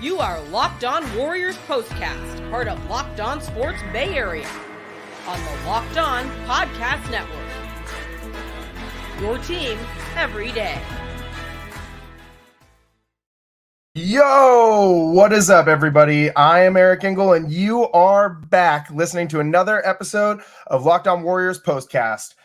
You are Locked On Warriors Postcast, part of Locked On Sports Bay Area, on the Locked On Podcast Network. Your team every day. Yo, what is up, everybody? I am Eric Engel, and you are back listening to another episode of Locked On Warriors Postcast.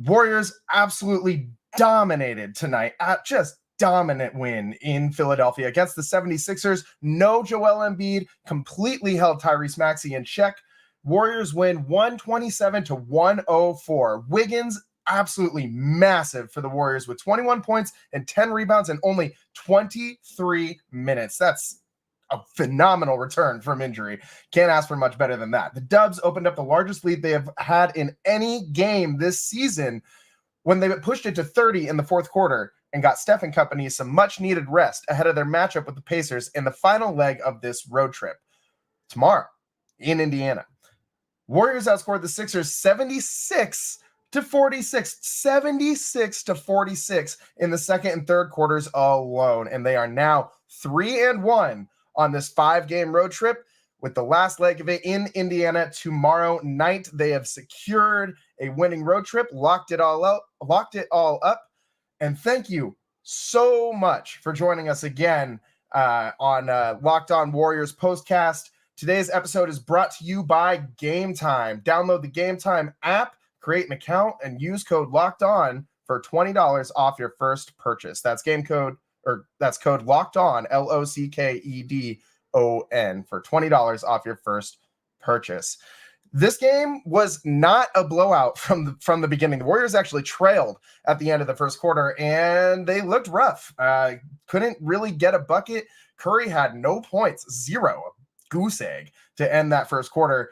Warriors absolutely dominated tonight, just dominant win in Philadelphia against the 76ers. No Joel Embiid, completely held Tyrese Maxey in check. Warriors win 127-104. Wiggins absolutely massive for the Warriors with 21 points and 10 rebounds in only 23 minutes. That's a phenomenal return from injury. Can't ask for much better than that. The Dubs opened up the largest lead they have had in any game this season when they pushed it to 30 in the fourth quarter and got Steph and company some much-needed rest ahead of their matchup with the Pacers in the final leg of this road trip tomorrow in Indiana. Warriors outscored the Sixers 76-46, 76-46 in the second and third quarters alone, and they are now 3-1 on this 5-game road trip, with the last leg of it in Indiana tomorrow night. They have secured a winning road trip, locked it all up, and thank you so much for joining us again on Locked On Warriors Postcast. Today's episode is brought to you by Gametime. Download the Gametime app, create an account, and use code Locked On for $20 off your first purchase. That's code Locked On, LOCKEDON, for $20 off your first purchase. This game was not a blowout from the beginning. The Warriors actually trailed at the end of the first quarter, and they looked rough. Couldn't really get a bucket. Curry had no points, zero, a goose egg to end that first quarter.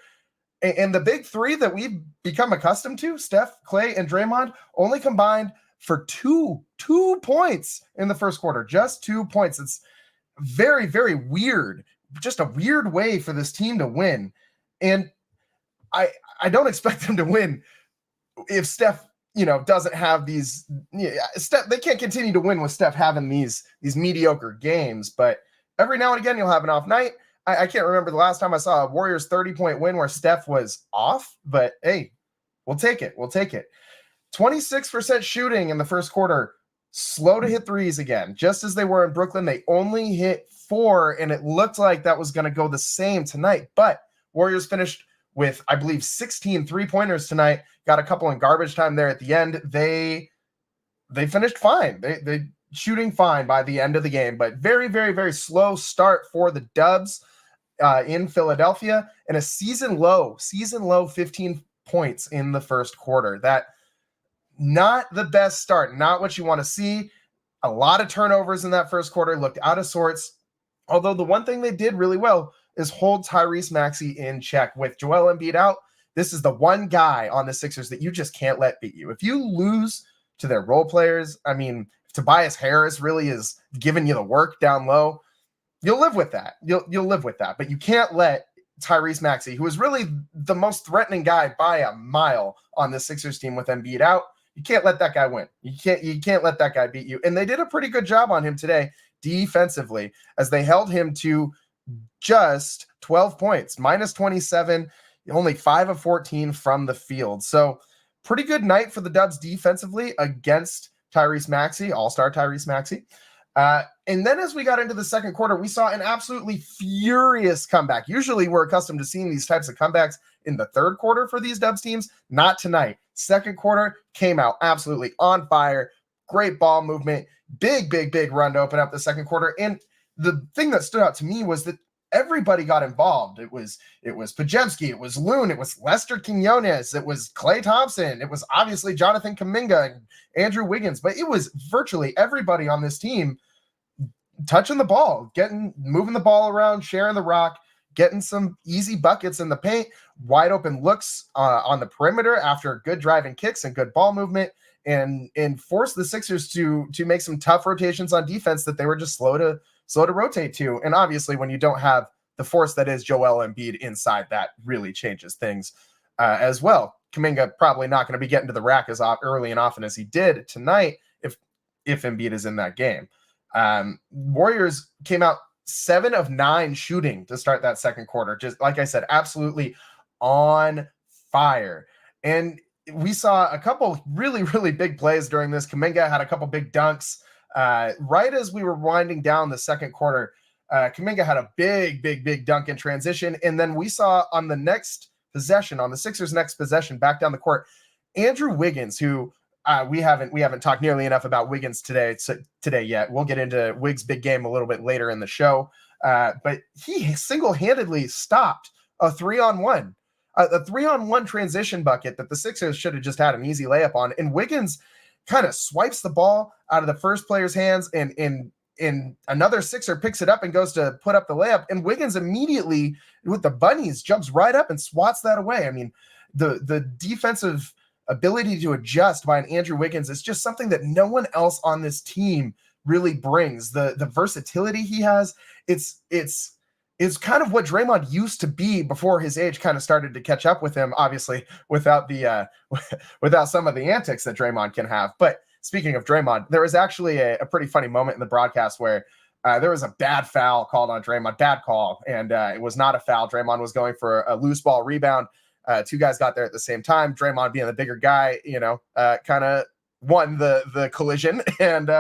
And the big three that we've become accustomed to, Steph, Klay, and Draymond, only combined for two points in the first quarter. Just 2 points. It's very, very weird. Just a weird way for this team to win. And I don't expect them to win if Steph, doesn't have these. Steph, they can't continue to win with Steph having these mediocre games. But every now and again, you'll have an off night. I can't remember the last time I saw a Warriors 30-point win where Steph was off. But hey, we'll take it. 26% shooting in the first quarter. Slow to hit threes again, just as they were in Brooklyn. They only hit 4, and it looked like that was going to go the same tonight. But Warriors finished with, I believe, 16 three-pointers tonight. Got a couple in garbage time there at the end. They finished fine. They shooting fine by the end of the game, but very, very, very slow start for the Dubs in Philadelphia, and a season low 15 points in the first quarter. That not the best start, not what you want to see. A lot of turnovers in that first quarter, looked out of sorts. Although the one thing they did really well is hold Tyrese Maxey in check. With Joel Embiid out, this is the one guy on the Sixers that you just can't let beat you. If you lose to their role players, I mean, if Tobias Harris really is giving you the work down low, you'll live with that. You'll live with that. But you can't let Tyrese Maxey, who is really the most threatening guy by a mile on the Sixers team with Embiid out, you can't let that guy win. You can't let that guy beat you. And they did a pretty good job on him today defensively, as they held him to just 12 points, minus 27, only 5 of 14 from the field. So pretty good night for the Dubs defensively against Tyrese Maxey, all-star Tyrese Maxey. And then as we got into the second quarter, we saw an absolutely furious comeback. Usually we're accustomed to seeing these types of comebacks in the third quarter for these Dubs teams. Not tonight. Second quarter came out absolutely on fire. Great ball movement. Big run to open up the second quarter. And the thing that stood out to me was that everybody got involved. It was Pajemski, it was Loon, it was Lester Quinones, it was Klay Thompson, it was obviously Jonathan Kuminga and Andrew Wiggins, but it was virtually everybody on this team touching the ball, moving the ball around, sharing the rock, getting some easy buckets in the paint, wide open looks on the perimeter after good driving kicks and good ball movement, and force the Sixers to make some tough rotations on defense that they were just slow to rotate to. And obviously when you don't have the force that is Joel Embiid inside, that really changes things as well. Kuminga probably not going to be getting to the rack as early and often as he did tonight if Embiid is in that game. Warriors came out 7 of 9 shooting to start that second quarter. Just like I said, absolutely on fire. And we saw a couple really, really big plays during this. Kuminga had a couple big dunks. Right as we were winding down the second quarter, Kuminga had a big dunk in transition. And then we saw on the next possession, on the Sixers' next possession, back down the court, Andrew Wiggins, who we haven't talked nearly enough about Wiggins today yet. We'll get into Wiggs' big game a little bit later in the show. But he single-handedly stopped a 3-on-1. A 3-on-1 transition bucket that the Sixers should have just had an easy layup on. And Wiggins kind of swipes the ball out of the first player's hands, and another Sixer picks it up and goes to put up the layup. And Wiggins immediately, with the bunnies, jumps right up and swats that away. I mean, the defensive ability to adjust by an Andrew Wiggins is just something that no one else on this team really brings. The versatility he has, it's kind of what Draymond used to be before his age kind of started to catch up with him, obviously without without some of the antics that Draymond can have. But speaking of Draymond, there was actually a pretty funny moment in the broadcast where there was a bad foul called on Draymond, bad call, and it was not a foul. Draymond was going for a loose ball rebound. Two guys got there at the same time. Draymond, being the bigger guy, kind of won the collision, and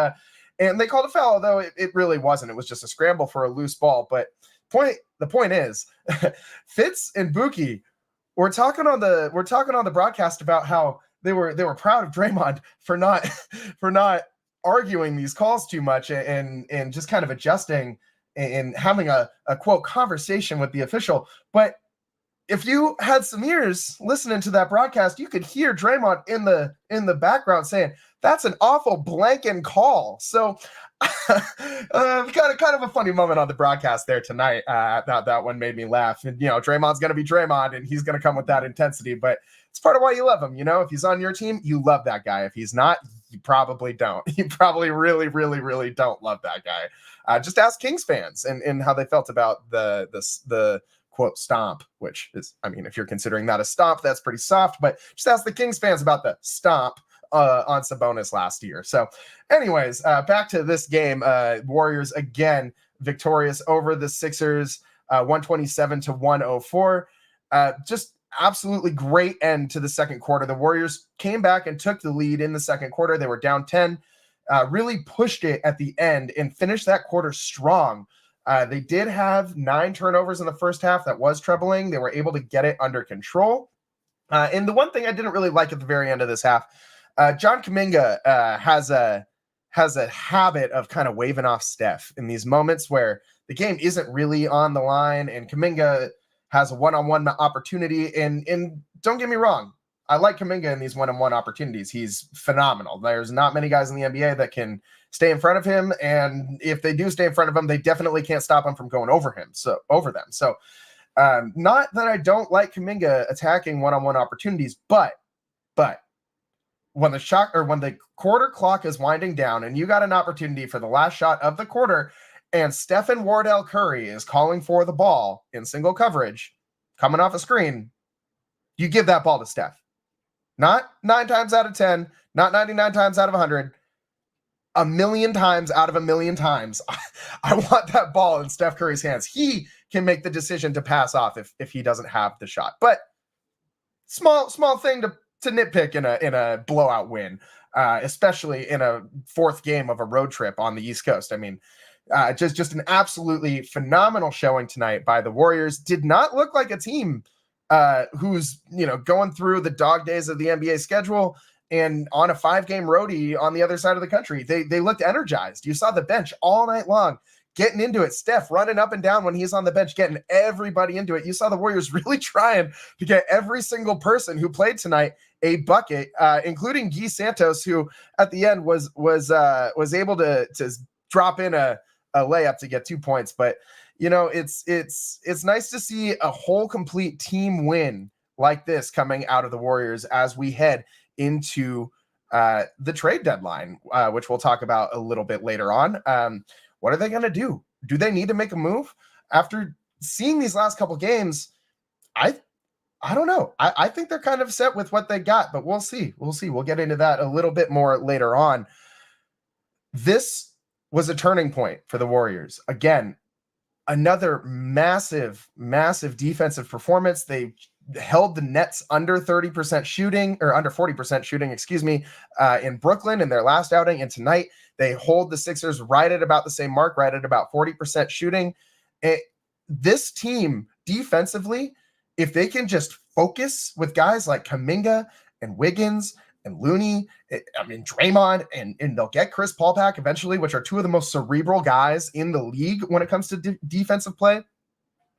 they called a foul, although it really wasn't. It was just a scramble for a loose ball. But the point is, Fitz and Buki were talking on the broadcast about how they were proud of Draymond for not arguing these calls too much and just kind of adjusting and having a quote conversation with the official. But if you had some ears listening to that broadcast, you could hear Draymond in the background saying, "That's an awful blanking call." So kind of a funny moment on the broadcast there tonight. That one made me laugh. And, Draymond's going to be Draymond, and he's going to come with that intensity, but it's part of why you love him. If he's on your team, you love that guy. If he's not, you probably don't. You probably really, really, really don't love that guy. Just ask Kings fans and how they felt about the quote stomp, which is, I mean, if you're considering that a stomp, that's pretty soft, but just ask the Kings fans about the stomp on Sabonis last year. So anyways, back to this game, Warriors again victorious over the Sixers, 127-104. Just absolutely great end to the second quarter. The Warriors came back and took the lead in the second quarter. They were down 10, really pushed it at the end and finished that quarter strong. They did have 9 turnovers in the first half. That was troubling. They were able to get it under control. And the one thing I didn't really like at the very end of this half, John Kuminga has a habit of kind of waving off Steph in these moments where the game isn't really on the line, and Kuminga has a one-on-one opportunity. And don't get me wrong, I like Kuminga in these one-on-one opportunities. He's phenomenal. There's not many guys in the NBA that can stay in front of him, and if they do stay in front of him, they definitely can't stop him from going over them. So not that I don't like Kuminga attacking one-on-one opportunities, but when the quarter clock is winding down and you got an opportunity for the last shot of the quarter and Stephen Wardell Curry is calling for the ball in single coverage coming off a screen, you give that ball to Steph. Not 9 times out of 10, not 99 times out of 100, a million times out of a million times. I want that ball in Steph Curry's hands. He can make the decision to pass off if he doesn't have the shot. But small thing to nitpick in a blowout win, especially in a fourth game of a road trip on the East Coast. I mean, just an absolutely phenomenal showing tonight by the Warriors. Did not look like a team who's going through the dog days of the NBA schedule and on a 5-game roadie on the other side of the country. They looked energized. You saw the bench all night long getting into it. Steph running up and down when he's on the bench, getting everybody into it. You saw the Warriors really trying to get every single person who played tonight a bucket, including Guy Santos, who at the end was able to drop in a layup to get 2 points. But it's nice to see a whole complete team win like this coming out of the Warriors as we head into the trade deadline, which we'll talk about a little bit later on. What are they going to do? Do they need to make a move? After seeing these last couple games, I don't know. I think they're kind of set with what they got, but we'll see. We'll get into that a little bit more later on. This was a turning point for the Warriors. Again, another massive defensive performance. They held the Nets under 30% shooting, or under 40% shooting, in Brooklyn in their last outing. And tonight they hold the Sixers right at about the same mark, right at about 40% shooting. This team defensively, if they can just focus with guys like Kuminga and Wiggins and Looney, Draymond, and they'll get Chris Paul back eventually, which are two of the most cerebral guys in the league when it comes to defensive play,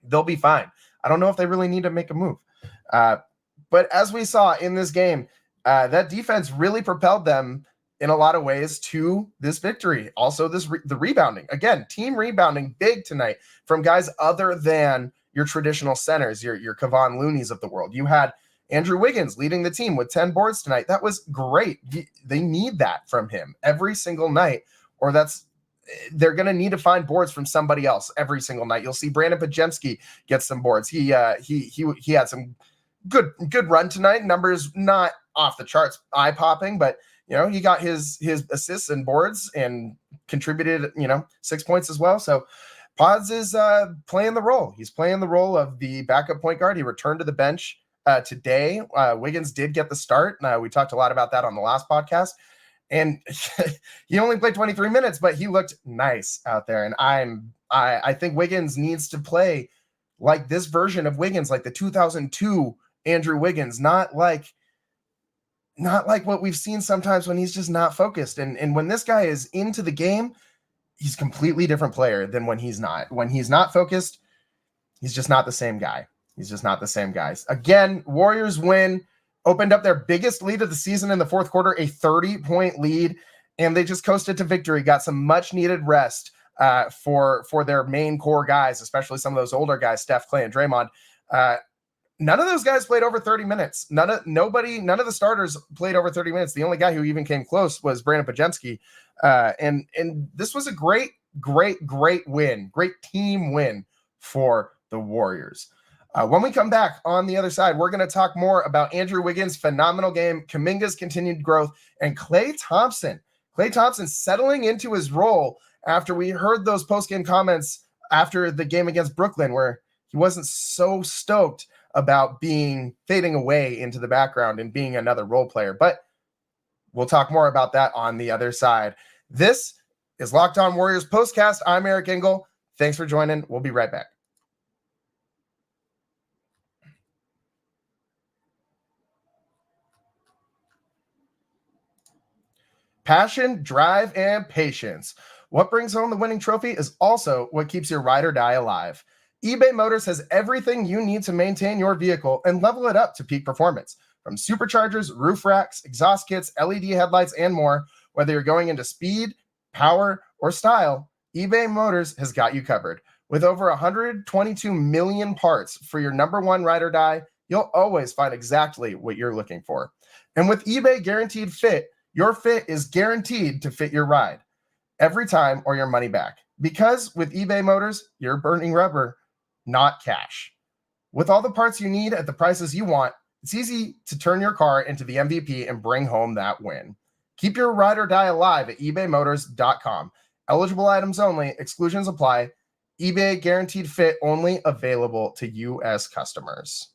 they'll be fine. I don't know if they really need to make a move. But as we saw in this game, that defense really propelled them in a lot of ways to this victory. Also, the rebounding. Again, team rebounding big tonight from guys other than your traditional centers, your Kevon Looneys of the world. You had Andrew Wiggins leading the team with 10 boards tonight. That was great. They need that from him every single night, or they're going to need to find boards from somebody else every single night. You'll see Brandon Pajemski get some boards. He had some good run tonight. Numbers not off the charts, eye popping, but he got his assists and boards and contributed 6 points as well. So Pods is playing the role. He's playing the role of the backup point guard. He returned to the bench today. Wiggins did get the start. We talked a lot about that on the last podcast. And he only played 23 minutes, but he looked nice out there. And I think Wiggins needs to play like this version of Wiggins, like the 2002 Andrew Wiggins, not like what we've seen sometimes when he's just not focused. And when this guy is into the game, he's a completely different player than when he's not. When he's not focused, he's just not the same guy. He's just not the same guys. Again, Warriors win, opened up their biggest lead of the season in the fourth quarter, a 30-point lead, and they just coasted to victory, got some much-needed rest for their main core guys, especially some of those older guys, Steph, Klay, and Draymond. None of those guys played over 30 minutes. None of the starters played over 30 minutes. The only guy who even came close was Brandon Pajemski. And this was a great win, great team win for the Warriors. When we come back on the other side, we're going to talk more about Andrew Wiggins' phenomenal game, Kuminga's continued growth, and Klay Thompson. Klay Thompson settling into his role after we heard those post-game comments after the game against Brooklyn, where he wasn't so stoked about fading away into the background and being another role player. But we'll talk more about that on the other side. This is Locked On Warriors Postcast. I'm Eric Engel. Thanks for joining. We'll be right back. Passion, drive, and patience. What brings home the winning trophy is also what keeps your ride or die alive. eBay Motors has everything you need to maintain your vehicle and level it up to peak performance. From superchargers, roof racks, exhaust kits, LED headlights, and more, whether you're going into speed, power, or style, eBay Motors has got you covered. With over 122 million parts for your number one ride or die, you'll always find exactly what you're looking for. And with eBay Guaranteed Fit, your fit is guaranteed to fit your ride every time or your money back. Because with eBay Motors, you're burning rubber, not cash. With all the parts you need at the prices you want, it's easy to turn your car into the MVP and bring home that win. Keep your ride or die alive at ebaymotors.com. Eligible items only. Exclusions apply. eBay Guaranteed Fit only available to U.S. customers.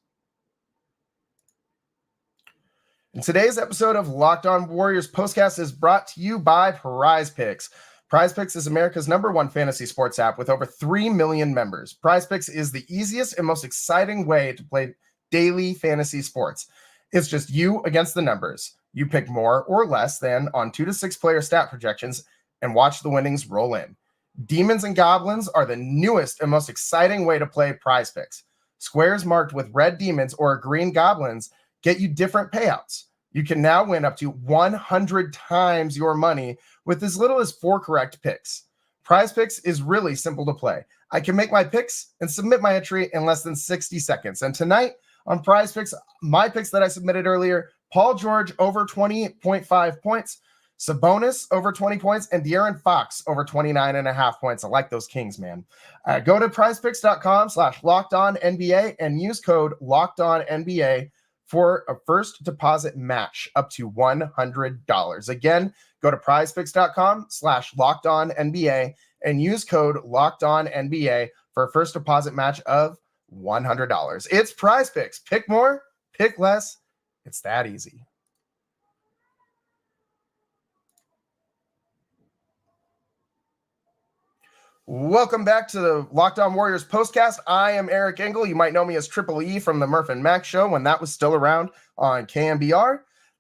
And today's episode of Locked On Warriors Postcast is brought to you by PrizePicks. PrizePicks is America's #1 fantasy sports app with over 3 million members. PrizePicks is the easiest and most exciting way to play daily fantasy sports. It's just you against the numbers. You pick more or less than on 2 to 6 player stat projections and watch the winnings roll in. Demons and Goblins are the newest and most exciting way to play PrizePicks. Squares marked with red demons or green goblins get you different payouts. You can now win up to 100 times your money with as little as 4 correct picks. PrizePicks is really simple to play. I can make my picks and submit my entry in less than 60 seconds. And tonight on PrizePicks, my picks that I submitted earlier, Paul George over 20.5 points, Sabonis over 20 points, and De'Aaron Fox over 29.5 points. I like those Kings, man. Go to prizepicks.com/LockedOnNBA and use code LockedOnNBA for a first deposit match up to $100. Again, go to prizepicks.com/LockedOnNBA and use code LOCKEDONNBA for a first deposit match of $100. It's PrizePicks. Pick more, pick less. It's that easy. Welcome back to the Locked On Warriors postcast. I am Eric Engel. You might know me as Triple E from the Murph and Mac show when that was still around on KMBR.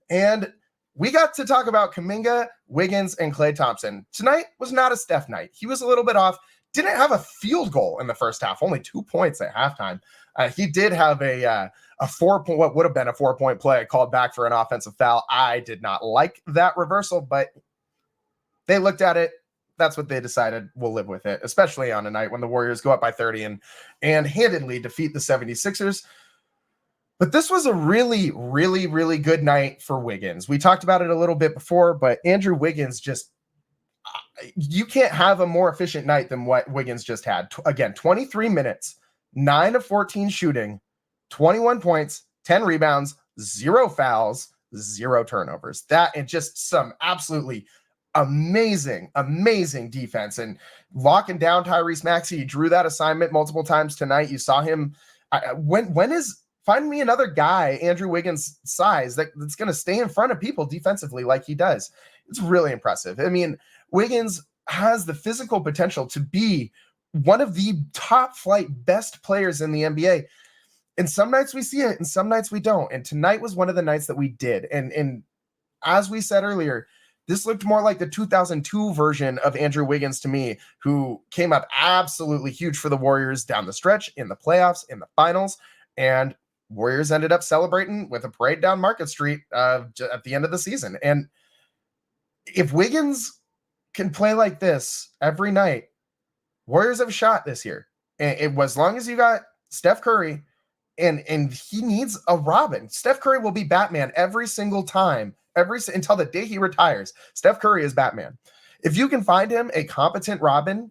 And we got to talk about Kuminga, Wiggins, and Klay Thompson. Tonight was not a Steph night. He was a little bit off. Didn't have a field goal in the first half, only 2 points at halftime. He did have what would have been a 4-point play called back for an offensive foul. I did not like that reversal, but they looked at it. That's what they decided. We'll live with it, especially on a night when the Warriors go up by 30 and handedly defeat the 76ers. But this was a really, really, really good night for Wiggins. We talked about it a little bit before, but Andrew Wiggins you can't have a more efficient night than what Wiggins just had. Again, 23 minutes, 9 of 14 shooting, 21 points, 10 rebounds, 0 fouls, 0 turnovers. That and just some absolutely amazing defense and locking down Tyrese Maxey. He drew that assignment multiple times tonight. You saw him. Find me another guy, Andrew Wiggins' size, that's going to stay in front of people defensively like he does. It's really impressive. I mean, Wiggins has the physical potential to be one of the top flight best players in the NBA. And some nights we see it and some nights we don't. And tonight was one of the nights that we did. And as we said earlier, this looked more like the 2002 version of Andrew Wiggins to me, who came up absolutely huge for the Warriors down the stretch in the playoffs, in the finals, and Warriors ended up celebrating with a parade down Market Street at the end of the season. And if Wiggins can play like this every night, Warriors have a shot this year. And it was, as long as you got Steph Curry, and he needs a Robin. Steph Curry will be Batman every single time. Until the day he retires. Steph Curry is Batman. If you can find him a competent Robin,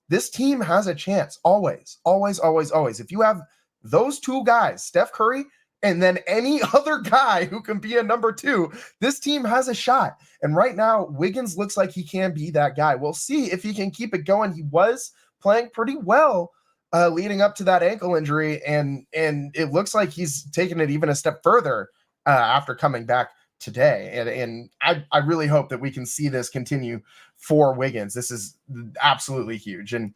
this team has a chance. Always. If you have those two guys, Steph Curry, and then any other guy who can be a number 2, this team has a shot. And right now, Wiggins looks like he can be that guy. We'll see if he can keep it going. He was playing pretty well leading up to that ankle injury, and it looks like he's taken it even a step further after coming back today. And I really hope that we can see this continue for Wiggins. This is absolutely huge. And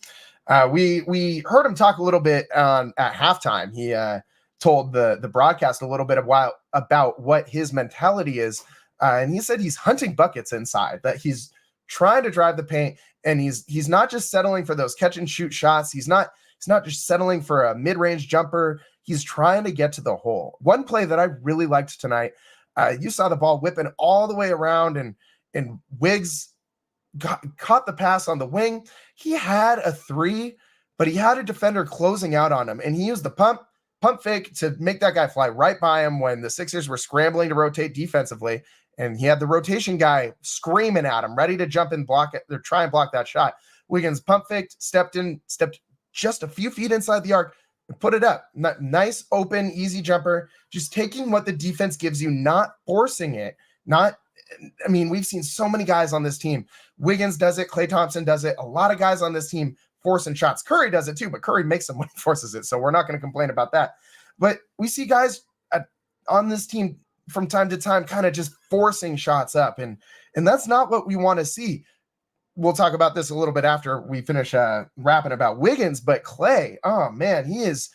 we heard him talk a little bit at halftime. He told the broadcast a little bit about what his mentality is. And he said he's hunting buckets inside, that he's trying to drive the paint, and he's not just settling for those catch and shoot shots. He's not just settling for a mid-range jumper. He's trying to get to the hole. One play that I really liked tonight, you saw the ball whipping all the way around, and Wiggs caught the pass on the wing. He had a 3, but he had a defender closing out on him, and he used the pump fake to make that guy fly right by him when the Sixers were scrambling to rotate defensively, and he had the rotation guy screaming at him, ready to jump and block it, or try and block that shot. Wiggins pump faked, stepped just a few feet inside the arc, and put it up. Nice, open, easy jumper. Just taking what the defense gives you, not forcing it. We've seen so many guys on this team. Wiggins does it. Klay Thompson does it. A lot of guys on this team forcing shots. Curry does it too, but Curry makes them when he forces it, so we're not going to complain about that. But we see guys on this team from time to time kind of just forcing shots up, and that's not what we want to see. We'll talk about this a little bit after we finish rapping about Wiggins, but Klay, oh man, he is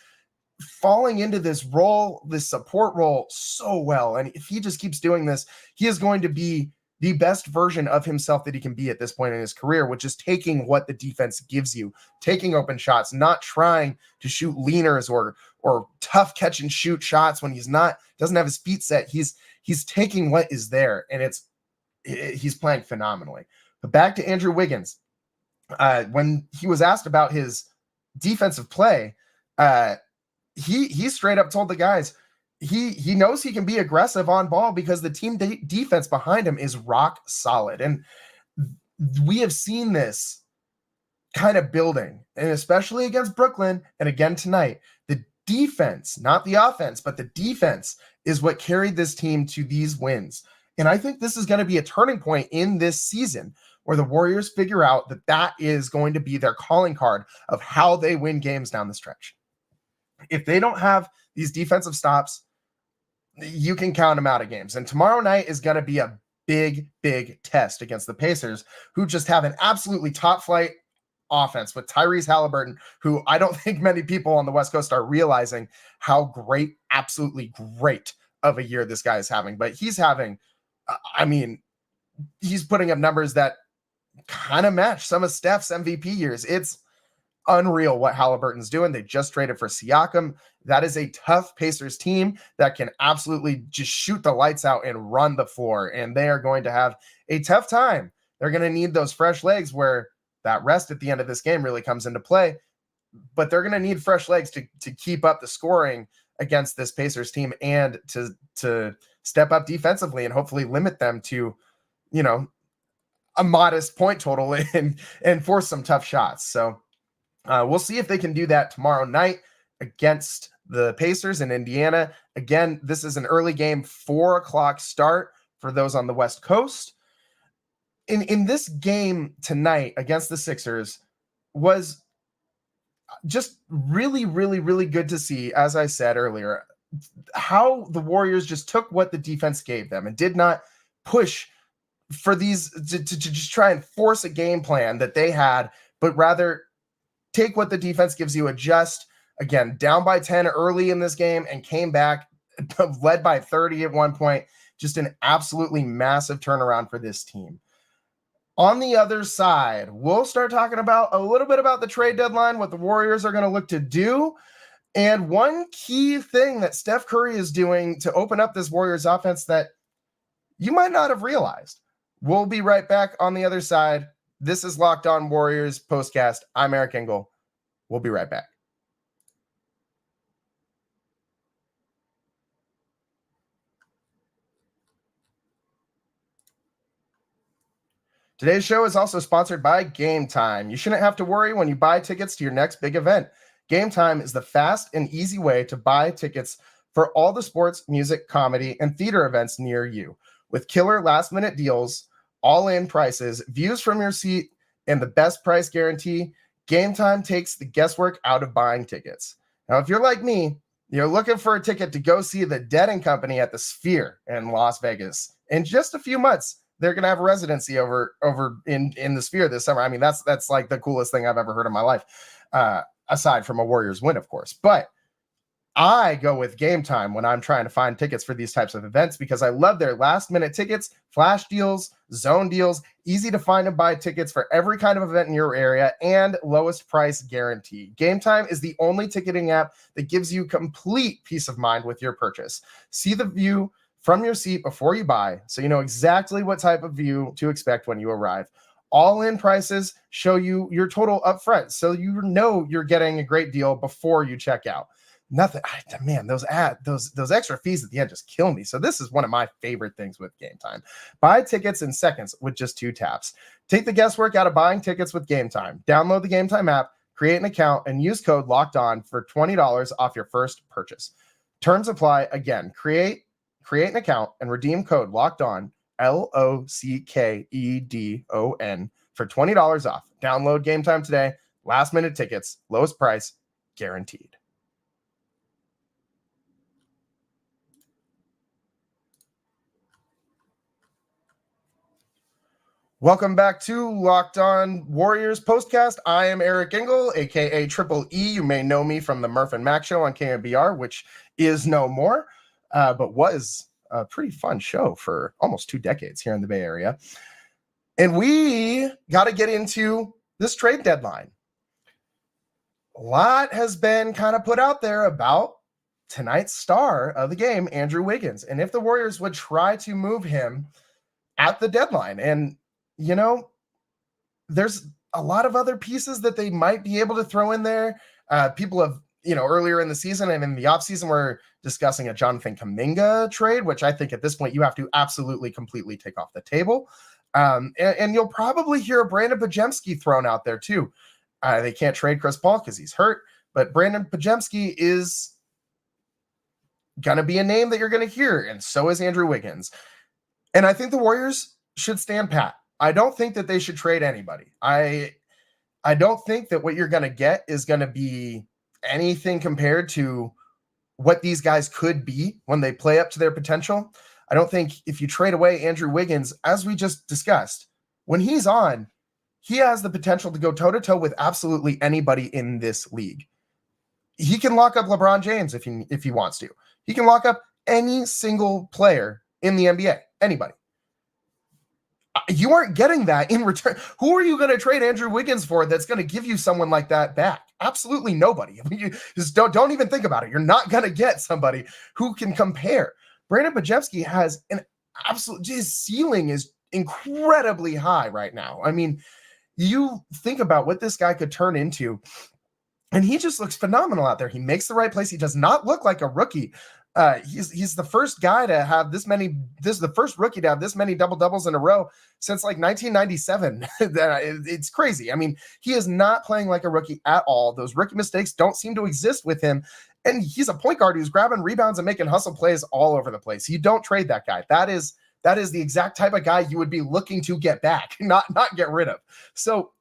falling into this role, this support role so well. And if he just keeps doing this, he is going to be the best version of himself that he can be at this point in his career, which is taking what the defense gives you, taking open shots, not trying to shoot leaners or tough catch and shoot shots when doesn't have his feet set. He's taking what is there, and he's playing phenomenally. But back to Andrew Wiggins. When he was asked about his defensive play, he straight up told the guys he knows he can be aggressive on ball because the team defense behind him is rock solid. And we have seen this kind of building, and especially against Brooklyn and again tonight. The defense, not the offense, but the defense is what carried this team to these wins. And I think this is going to be a turning point in this season where the Warriors figure out that that is going to be their calling card of how they win games down the stretch. If they don't have these defensive stops, you can count them out of games. And tomorrow night is going to be a big, big test against the Pacers, who just have an absolutely top flight offense with Tyrese Halliburton, who I don't think many people on the West Coast are realizing how great, absolutely great of a year this guy is having. But he's having, he's putting up numbers that kind of match some of Steph's MVP years. It's unreal what Halliburton's doing. They just traded for Siakam. That is a tough Pacers team that can absolutely just shoot the lights out and run the floor. And they are going to have a tough time. They're going to need those fresh legs where that rest at the end of this game really comes into play. But they're going to need fresh legs to keep up the scoring against this Pacers team and to step up defensively and hopefully limit them to, a modest point total and force some tough shots. So we'll see if they can do that tomorrow night against the Pacers in Indiana. Again, this is an early game, 4:00 start for those on the West Coast. In this game tonight against the Sixers was just really, really, really good to see, as I said earlier, how the Warriors just took what the defense gave them and did not push for these to just try and force a game plan that they had, but rather take what the defense gives you, adjust, again, down by 10 early in this game and came back, led by 30 at one point. Just an absolutely massive turnaround for this team. On the other side, we'll start talking about a little bit about the trade deadline, what the Warriors are going to look to do. And one key thing that Steph Curry is doing to open up this Warriors offense that you might not have realized. We'll be right back on the other side. This is Locked On Warriors Postcast. I'm Eric Engel. We'll be right back. Today's show is also sponsored by Gametime. You shouldn't have to worry when you buy tickets to your next big event. Gametime is the fast and easy way to buy tickets for all the sports, music, comedy, and theater events near you. With killer last-minute deals, all-in prices, views from your seat, and the best price guarantee, Gametime takes the guesswork out of buying tickets. Now, if you're like me, you're looking for a ticket to go see the Dead & Company at the Sphere in Las Vegas. In just a few months, they're going to have a residency over in the Sphere this summer. I mean, that's like the coolest thing I've ever heard in my life, aside from a Warriors win, of course. But I go with Gametime when I'm trying to find tickets for these types of events because I love their last-minute tickets, flash deals, zone deals, easy to find and buy tickets for every kind of event in your area, and lowest price guarantee. Gametime is the only ticketing app that gives you complete peace of mind with your purchase. See the view from your seat before you buy, so you know exactly what type of view to expect when you arrive. All-in prices show you your total upfront, so you know you're getting a great deal before you check out. Nothing, man, those extra fees at the end just kill me. So this is one of my favorite things with Gametime. Buy tickets in seconds with just 2 taps. Take the guesswork out of buying tickets with Gametime. Download the Gametime app, create an account, and use code LOCKEDON for $20 off your first purchase. Terms apply. Again, create an account and redeem code LOCKEDON, LOCKEDON, for $20 off. Download Gametime today. Last minute tickets, lowest price, guaranteed. Welcome back to Locked On Warriors Postcast. I am Eric Engel, a.k.a. Triple E. You may know me from the Murph and Mac show on KMBR, which is no more, but was a pretty fun show for almost 2 decades here in the Bay Area. And we got to get into this trade deadline. A lot has been kind of put out there about tonight's star of the game, Andrew Wiggins, and if the Warriors would try to move him at the deadline. And you know, there's a lot of other pieces that they might be able to throw in there. People have, earlier in the season and in the offseason, we're discussing a Jonathan Kuminga trade, which I think at this point you have to absolutely completely take off the table. And you'll probably hear Brandon Podziemski thrown out there too. They can't trade Chris Paul because he's hurt, but Brandon Podziemski is going to be a name that you're going to hear, and so is Andrew Wiggins. And I think the Warriors should stand pat. I don't think that they should trade anybody. I don't think that what you're going to get is going to be anything compared to what these guys could be when they play up to their potential. I don't think if you trade away Andrew Wiggins, as we just discussed, when he's on, he has the potential to go toe-to-toe with absolutely anybody in this league. He can lock up LeBron James if he wants to. He can lock up any single player in the NBA, anybody. You aren't getting that in return. Who are you going to trade Andrew Wiggins for that's going to give you someone like that back? Absolutely nobody. I mean, you just don't even think about it. You're not going to get somebody who can compare. Brandon Bajewski has an absolute, his ceiling is incredibly high right now. I mean, you think about what this guy could turn into, and he just looks phenomenal out there. He makes the right plays. He does not look like a rookie. He's the first guy to have this many. This is the first rookie to have this many double doubles in a row since like 1997. It's crazy. I mean, he is not playing like a rookie at all. Those rookie mistakes don't seem to exist with him. And he's a point guard who's grabbing rebounds and making hustle plays all over the place. You don't trade that guy. That is the exact type of guy you would be looking to get back, not get rid of. So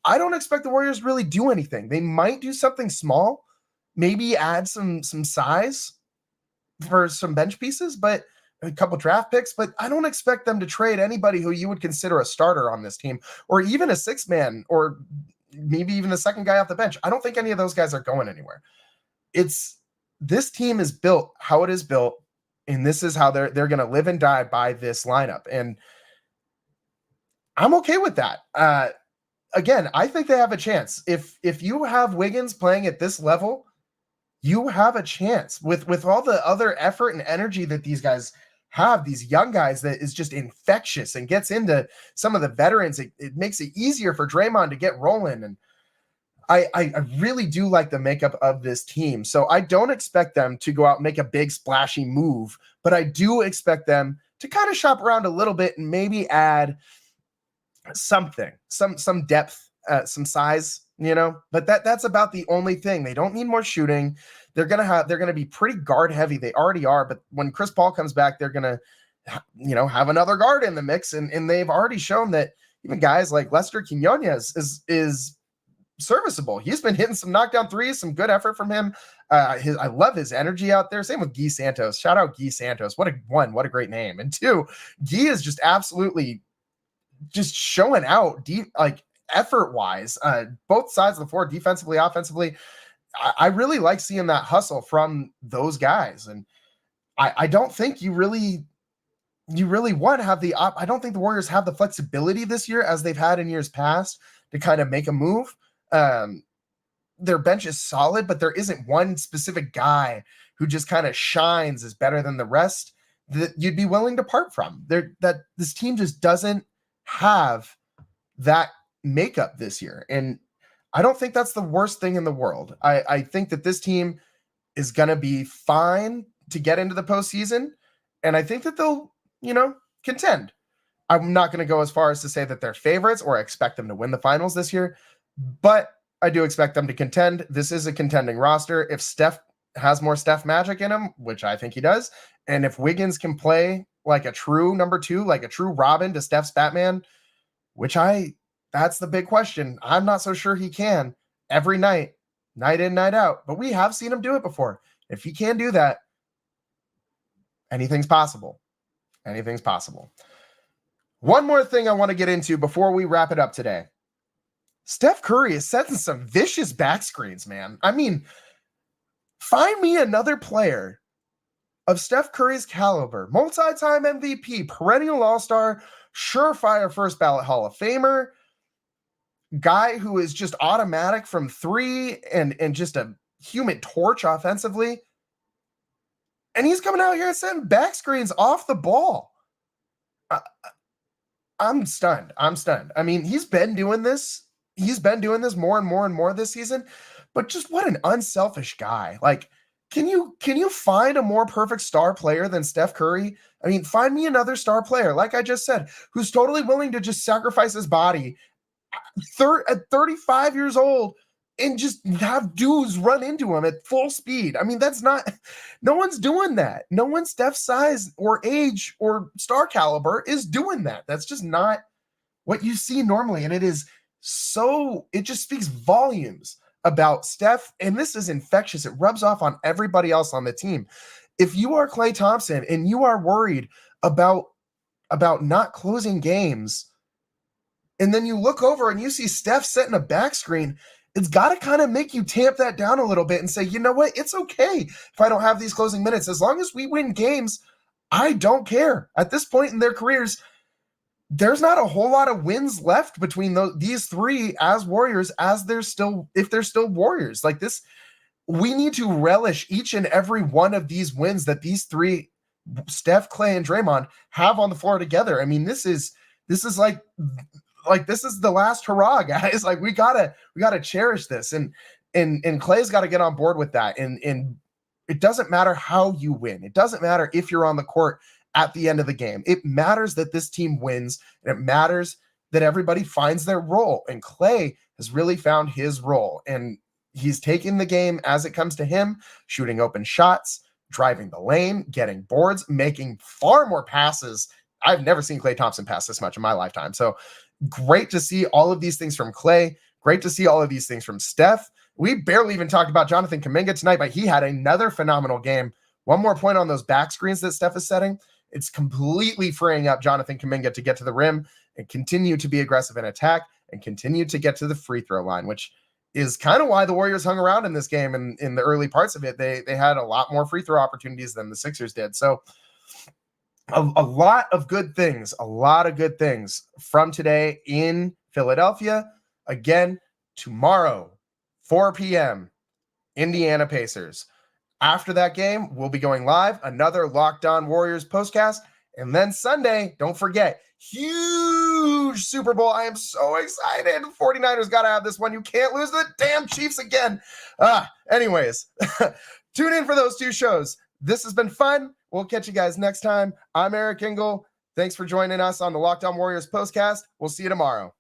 I don't expect the Warriors really do anything. They might do something small, maybe add some size for some bench pieces, but a couple draft picks, but I don't expect them to trade anybody who you would consider a starter on this team, or even a six man, or maybe even a second guy off the bench. I don't think any of those guys are going anywhere. This team is built how it is built, and this is how they're going to live and die by this lineup. And I'm okay with that. Again, I think they have a chance. If you have Wiggins playing at this level, you have a chance with all the other effort and energy that these guys have, these young guys, that is just infectious and gets into some of the veterans. It makes it easier for Draymond to get rolling. And I really do like the makeup of this team. So I don't expect them to go out and make a big splashy move, but I do expect them to kind of shop around a little bit and maybe add something, some depth, some size, but that's about the only thing. They don't need more shooting. They're going to be pretty guard heavy. They already are, but when Chris Paul comes back, they're going to, have another guard in the mix. And they've already shown that even guys like Lester Quinones is serviceable. He's been hitting some knockdown threes, some good effort from him. I love his energy out there. Same with Guy Santos. Shout out Guy Santos. What a great name. And two, Guy is just absolutely just showing out deep, like effort wise, both sides of the floor, defensively, offensively. I really like seeing that hustle from those guys. And I don't think you really want to have I don't think the Warriors have the flexibility this year as they've had in years past to kind of make a move. Their bench is solid, but there isn't one specific guy who just kind of shines as better than the rest that you'd be willing to part from. That this team just doesn't have that makeup this year. And I don't think that's the worst thing in the world. I think that this team is going to be fine to get into the postseason. And I think that they'll, contend. I'm not going to go as far as to say that they're favorites or expect them to win the finals this year, but I do expect them to contend. This is a contending roster. If Steph has more Steph magic in him, which I think he does, and if Wiggins can play like a true number two, like a true Robin to Steph's Batman, that's the big question. I'm not so sure he can every night in, night out, but we have seen him do it before. If he can do that, anything's possible. Anything's possible. One more thing I want to get into before we wrap it up today. Steph Curry is setting some vicious back screens, man. I mean, find me another player of Steph Curry's caliber, multi-time MVP, perennial all-star, surefire first ballot Hall of Famer, guy who is just automatic from three and just a human torch offensively. And he's coming out here and setting back screens off the ball. I'm stunned. I mean, he's been doing this more and more and more this season, but just what an unselfish guy. Like, can you find a more perfect star player than Steph Curry? I mean, find me another star player, like I just said, who's totally willing to just sacrifice his body at 35 years old and just have dudes run into him at full speed. I mean, no one's doing that. No one Steph's size or age or star caliber is doing that. That's just not what you see normally. And it just speaks volumes about Steph. And this is infectious. It rubs off on everybody else on the team. If you are Klay Thompson and you are worried about not closing games, and then you look over and you see Steph setting a back screen, it's got to kind of make you tamp that down a little bit and say, you know what? It's okay if I don't have these closing minutes. As long as we win games, I don't care. At this point in their careers, there's not a whole lot of wins left between these three as Warriors, if they're still Warriors. Like this, we need to relish each and every one of these wins that these three, Steph, Klay, and Draymond, have on the floor together. I mean, this is like this is the last hurrah, guys. Like we gotta cherish this, and Klay's got to get on board with that. And it doesn't matter how you win. It doesn't matter if you're on the court at the end of the game. It matters that this team wins, and it matters that everybody finds their role. And Klay has really found his role, and he's taking the game as it comes to him, shooting open shots, driving the lane, getting boards, making far more passes. I've never seen Klay Thompson pass this much in my lifetime. So great to see all of these things from Klay. Great to see all of these things from Steph. We barely even talked about Jonathan Kuminga tonight, but he had another phenomenal game. One more point on those back screens that Steph is setting. It's completely freeing up Jonathan Kuminga to get to the rim and continue to be aggressive in attack and continue to get to the free throw line, which is kind of why the Warriors hung around in this game. And in the early parts of it, they had a lot more free throw opportunities than the Sixers did. So a lot of good things from today in Philadelphia. Again, tomorrow, 4 p.m., Indiana Pacers. After that game, we'll be going live, another Locked On Warriors postcast. And then Sunday, don't forget, huge Super Bowl. I am so excited. 49ers got to have this one. You can't lose the damn Chiefs again. Anyways, tune in for those two shows. This has been fun. We'll catch you guys next time. I'm Eric Engel. Thanks for joining us on the Locked On Warriors postcast. We'll see you tomorrow.